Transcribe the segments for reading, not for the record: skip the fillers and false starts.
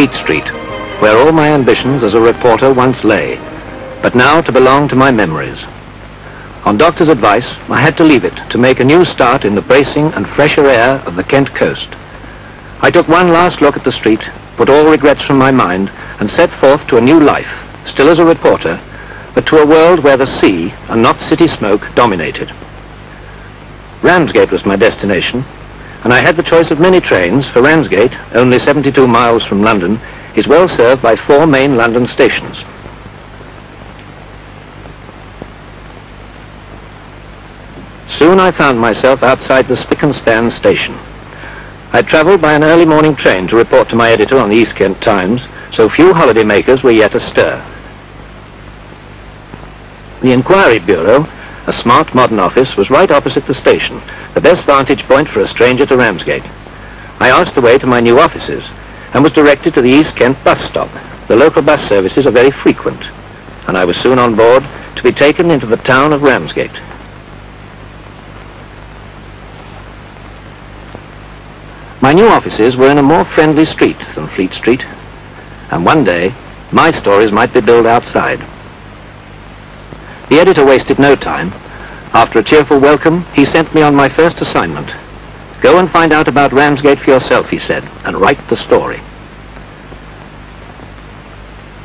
Fleet Street, where all my ambitions as a reporter once lay, but now to belong to my memories. On Doctor's advice, I had to leave it to make a new start in the bracing and fresher air of the Kent coast. I took one last look at the street, put all regrets from my mind, and set forth to a new life, still as a reporter, but to a world where the sea and not city smoke dominated. Ramsgate was my destination, and I had the choice of many trains, for Ramsgate, only 72 miles from London, is well served by 4 main London stations. Soon I found myself outside the Spick and Span station. I travelled by an early morning train to report to my editor on the East Kent Times, so few holiday makers were yet astir. The Inquiry Bureau, a smart modern office, was right opposite the station, the best vantage point for a stranger to Ramsgate. I asked the way to my new offices and was directed to the East Kent bus stop. The local bus services are very frequent, and I was soon on board to be taken into the town of Ramsgate. My new offices were in a more friendly street than Fleet Street, and one day my stories might be billed outside. The editor wasted no time. After a cheerful welcome, he sent me on my first assignment. Go and find out about Ramsgate for yourself, he said, and write the story.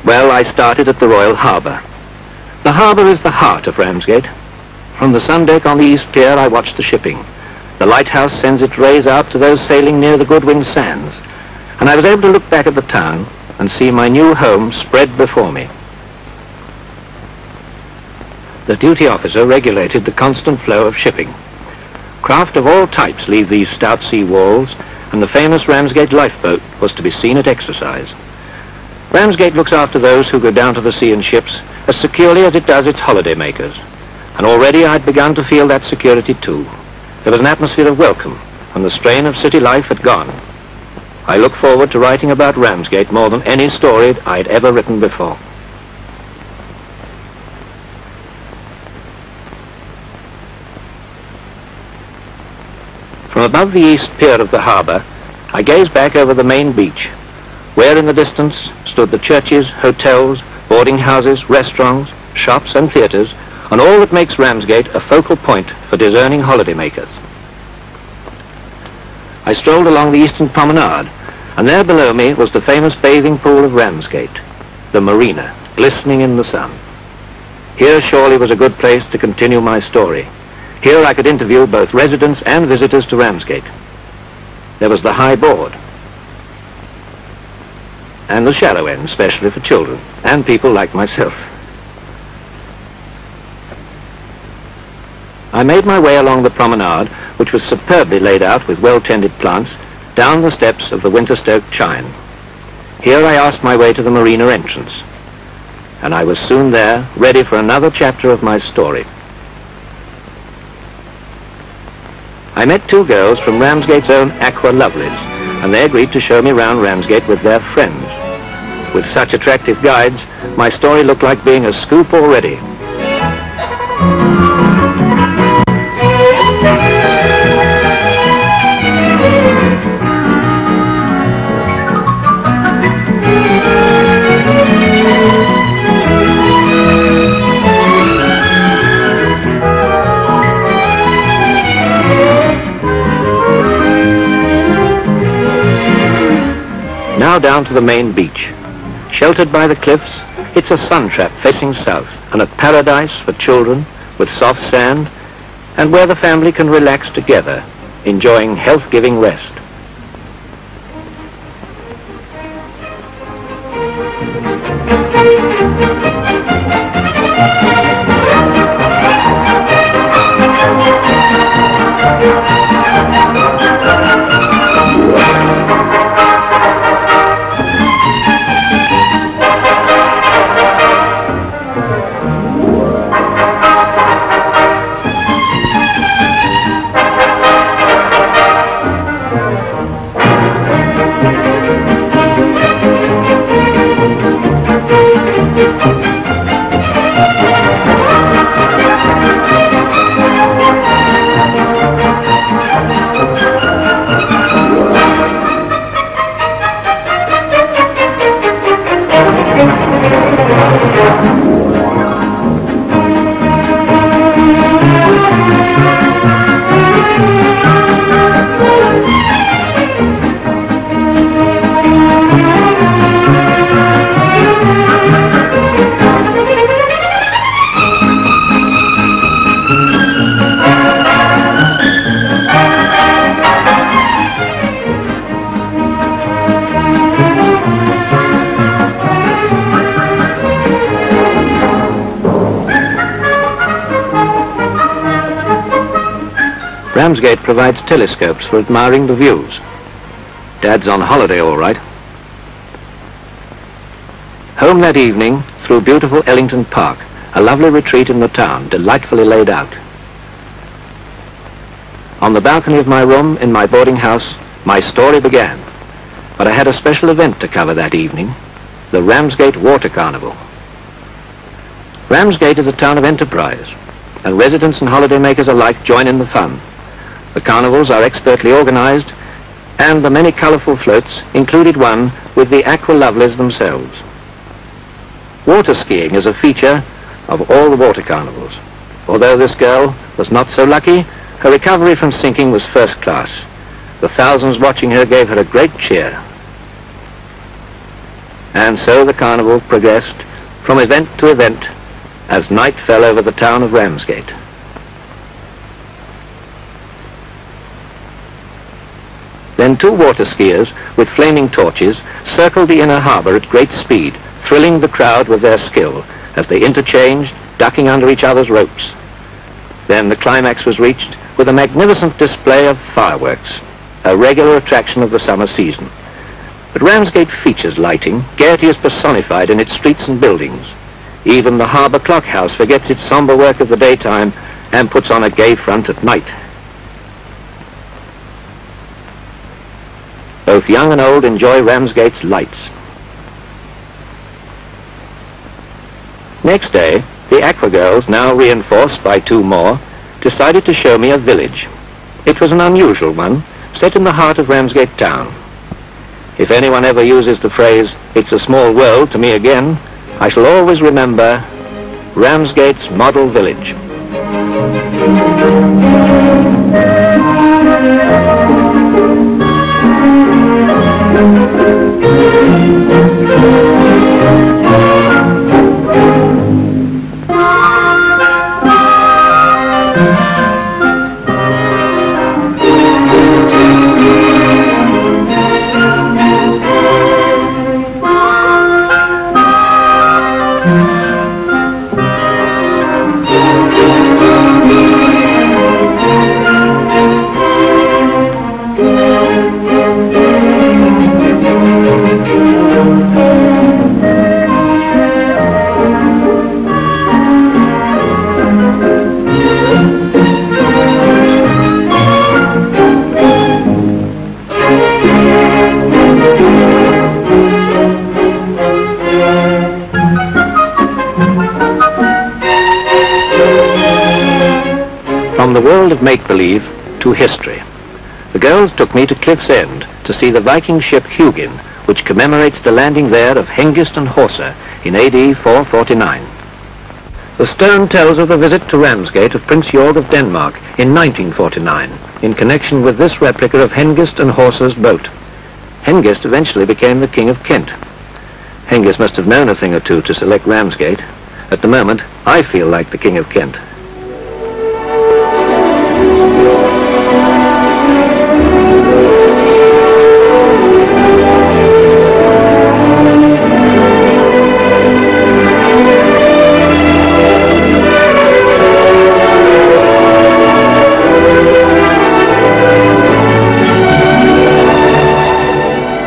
Well, I started at the Royal Harbour. The harbour is the heart of Ramsgate. From the sun deck on the East Pier, I watched the shipping. The lighthouse sends its rays out to those sailing near the Goodwin Sands, and I was able to look back at the town and see my new home spread before me. The duty officer regulated the constant flow of shipping. Craft of all types leave these stout sea walls, and the famous Ramsgate lifeboat was to be seen at exercise. Ramsgate looks after those who go down to the sea in ships as securely as it does its holiday makers, and already I'd begun to feel that security too. There was an atmosphere of welcome, and the strain of city life had gone. I look forward to writing about Ramsgate more than any story I'd ever written before. From above the east pier of the harbour, I gazed back over the main beach, where in the distance stood the churches, hotels, boarding houses, restaurants, shops and theatres, and all that makes Ramsgate a focal point for discerning holidaymakers. I strolled along the eastern promenade, and there below me was the famous bathing pool of Ramsgate, the marina, glistening in the sun. Here surely was a good place to continue my story. Here I could interview both residents and visitors to Ramsgate. There was the high board, and the shallow end, especially for children and people like myself. I made my way along the promenade, which was superbly laid out with well-tended plants, down the steps of the Winterstoke Chine. Here I asked my way to the marina entrance, and I was soon there, ready for another chapter of my story. I met 2 girls from Ramsgate's own Aqua Lovelies, and they agreed to show me round Ramsgate with their friends. With such attractive guides, my story looked like being a scoop already. Now down to the main beach. Sheltered by the cliffs, it's a sun trap facing south, and a paradise for children with soft sand, and where the family can relax together, enjoying health-giving rest. Ramsgate provides telescopes for admiring the views. Dad's on holiday, all right. Home that evening through beautiful Ellington Park, a lovely retreat in the town, delightfully laid out. On the balcony of my room in my boarding house, my story began. But I had a special event to cover that evening, the Ramsgate Water Carnival. Ramsgate is a town of enterprise, and residents and holidaymakers alike join in the fun. The carnivals are expertly organized, and the many colorful floats included one with the aqua lovelies themselves. Water skiing is a feature of all the water carnivals. Although this girl was not so lucky, her recovery from sinking was first class. The thousands watching her gave her a great cheer. And so the carnival progressed from event to event as night fell over the town of Ramsgate. Then two water skiers with flaming torches circled the inner harbor at great speed, thrilling the crowd with their skill as they interchanged, ducking under each other's ropes. Then the climax was reached with a magnificent display of fireworks, a regular attraction of the summer season. But Ramsgate features lighting. Gaiety is personified in its streets and buildings. Even the harbour clock house forgets its sombre work of the daytime and puts on a gay front at night. Both young and old enjoy Ramsgate's lights. Next day, the Aqua Girls, now reinforced by two more, decided to show me a village. It was an unusual one, set in the heart of Ramsgate town. If anyone ever uses the phrase, "It's a small world" to me again, I shall always remember Ramsgate's model village. From the world of make-believe to history. The girls took me to Cliff's End to see the Viking ship Hugin, which commemorates the landing there of Hengist and Horsa in AD 449. The stone tells of the visit to Ramsgate of Prince Jorg of Denmark in 1949, in connection with this replica of Hengist and Horsa's boat. Hengist eventually became the King of Kent. Hengist must have known a thing or two to select Ramsgate. At the moment, I feel like the King of Kent.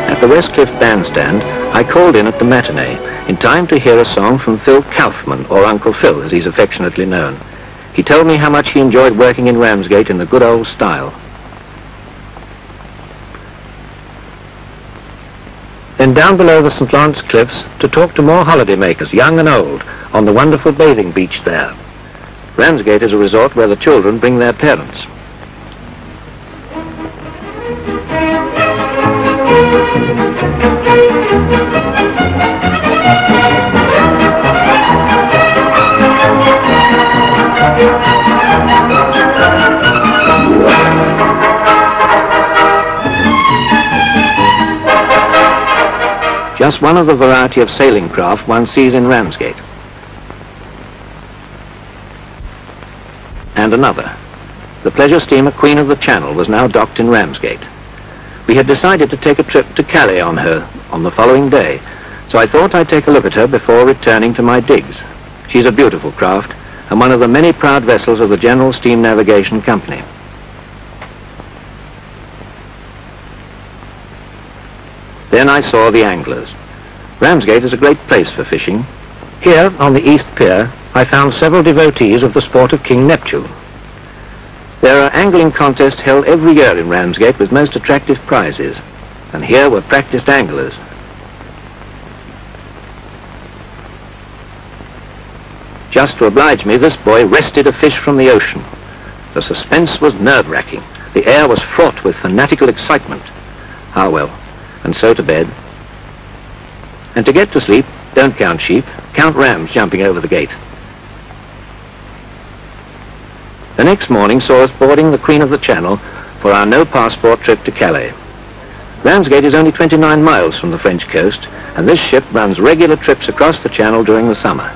At the Westcliff Bandstand, I called in at the matinee in time to hear a song from Phil Kaufman, or Uncle Phil as he's affectionately known. He told me how much he enjoyed working in Ramsgate in the good old style. Then down below the St. Lawrence Cliffs to talk to more holidaymakers, young and old, on the wonderful bathing beach there. Ramsgate is a resort where the children bring their parents. Just one of the variety of sailing craft one sees in Ramsgate. And another. The pleasure steamer Queen of the Channel was now docked in Ramsgate. We had decided to take a trip to Calais on her on the following day, so I thought I'd take a look at her before returning to my digs. She's a beautiful craft, and one of the many proud vessels of the General Steam Navigation Company. Then I saw the anglers. Ramsgate is a great place for fishing. Here, on the East Pier, I found several devotees of the sport of King Neptune. There are angling contests held every year in Ramsgate with most attractive prizes, and here were practiced anglers. Just to oblige me, this boy wrested a fish from the ocean. The suspense was nerve-wracking. The air was fraught with fanatical excitement. Ah well, and so to bed. And to get to sleep, don't count sheep, count rams jumping over the gate. The next morning saw us boarding the Queen of the Channel for our no-passport trip to Calais. Ramsgate is only 29 miles from the French coast, and this ship runs regular trips across the Channel during the summer.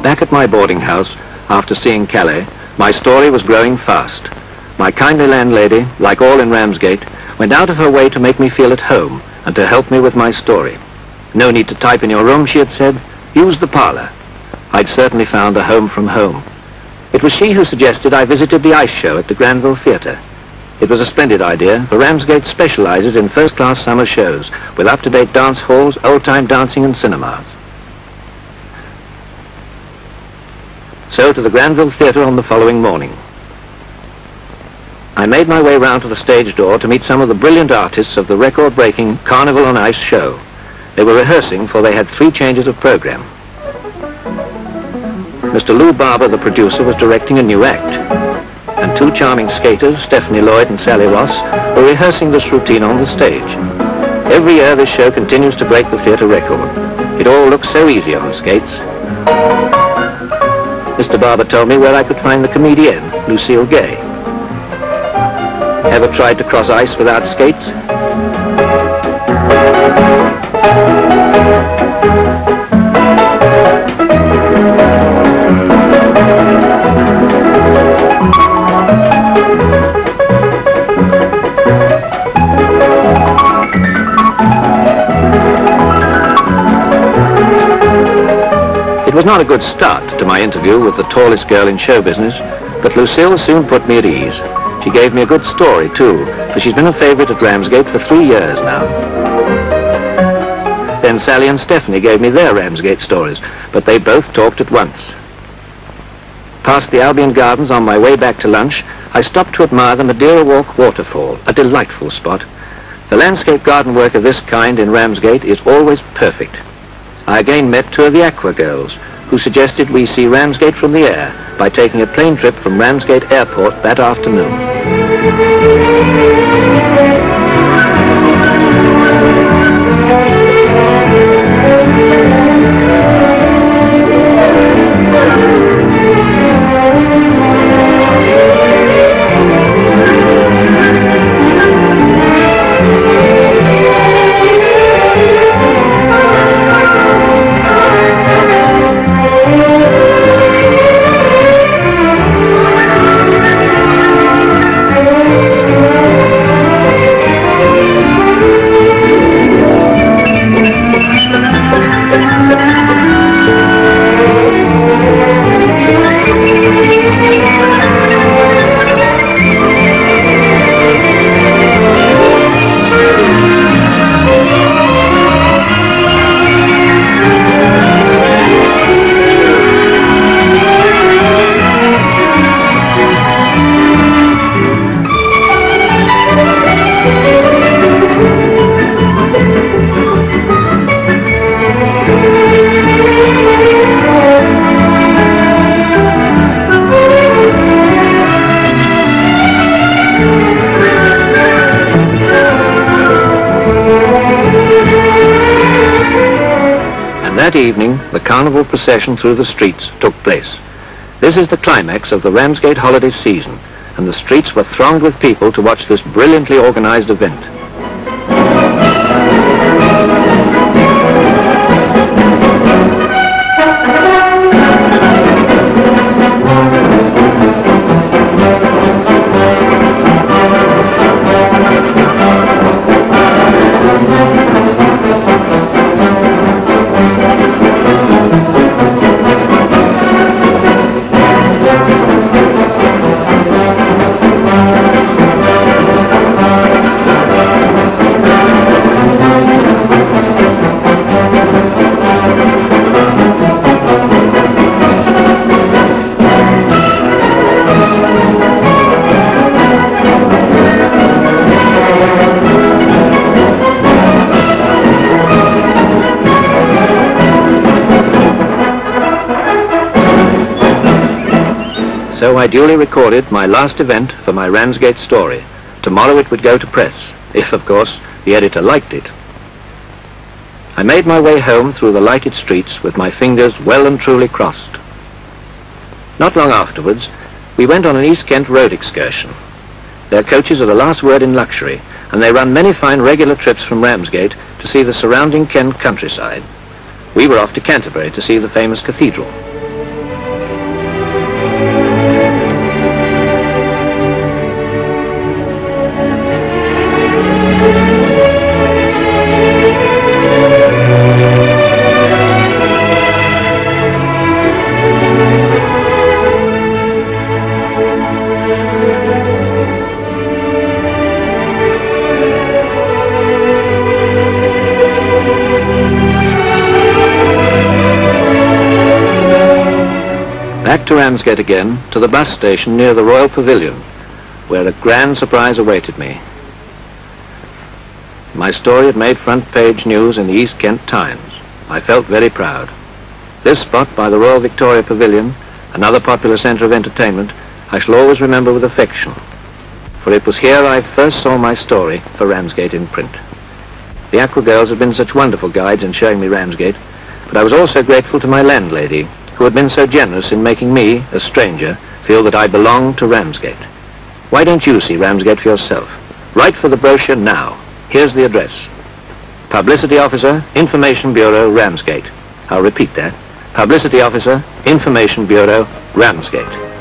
Back at my boarding house, after seeing Calais, my story was growing fast. My kindly landlady, like all in Ramsgate, went out of her way to make me feel at home and to help me with my story. No need to type in your room, she had said. Use the parlour. I'd certainly found a home from home. It was she who suggested I visited the ice show at the Granville Theatre. It was a splendid idea, for Ramsgate specialises in first-class summer shows with up-to-date dance halls, old-time dancing and cinemas. So to the Granville Theatre on the following morning. I made my way round to the stage door to meet some of the brilliant artists of the record-breaking Carnival on Ice show. They were rehearsing, for they had 3 changes of programme. Mr. Lou Barber, the producer, was directing a new act, and 2 charming skaters, Stephanie Lloyd and Sally Ross, were rehearsing this routine on the stage. Every year this show continues to break the theatre record. It all looks so easy on the skates. Mr. Barber told me where I could find the comedienne, Lucille Gay. Ever tried to cross ice without skates? It was not a good start to my interview with the tallest girl in show business, but Lucille soon put me at ease. She gave me a good story too, for she's been a favourite at Ramsgate for 3 years now. Then Sally and Stephanie gave me their Ramsgate stories, but they both talked at once. Past the Albion Gardens on my way back to lunch, I stopped to admire the Madeira Walk waterfall, a delightful spot. The landscape garden work of this kind in Ramsgate is always perfect. I again met 2 of the Aqua girls, who suggested we see Ramsgate from the air by taking a plane trip from Ramsgate Airport that afternoon. evening, the carnival procession through the streets took place. This is the climax of the Ramsgate holiday season, and the streets were thronged with people to watch this brilliantly organized event. So I duly recorded my last event for my Ramsgate story. Tomorrow it would go to press, if, of course, the editor liked it. I made my way home through the lighted streets with my fingers well and truly crossed. Not long afterwards, we went on an East Kent road excursion. Their coaches are the last word in luxury, and they run many fine regular trips from Ramsgate to see the surrounding Kent countryside. We were off to Canterbury to see the famous cathedral. Back to Ramsgate again, to the bus station near the Royal Pavilion, where a grand surprise awaited me. My story had made front page news in the East Kent Times. I felt very proud. This spot by the Royal Victoria Pavilion, another popular centre of entertainment, I shall always remember with affection, for it was here I first saw my story for Ramsgate in print. The Aqua girls had been such wonderful guides in showing me Ramsgate, but I was also grateful to my landlady, who had been so generous in making me, a stranger, feel that I belonged to Ramsgate. Why don't you see Ramsgate for yourself? Write for the brochure now. Here's the address. Publicity Officer, Information Bureau, Ramsgate. I'll repeat that. Publicity Officer, Information Bureau, Ramsgate.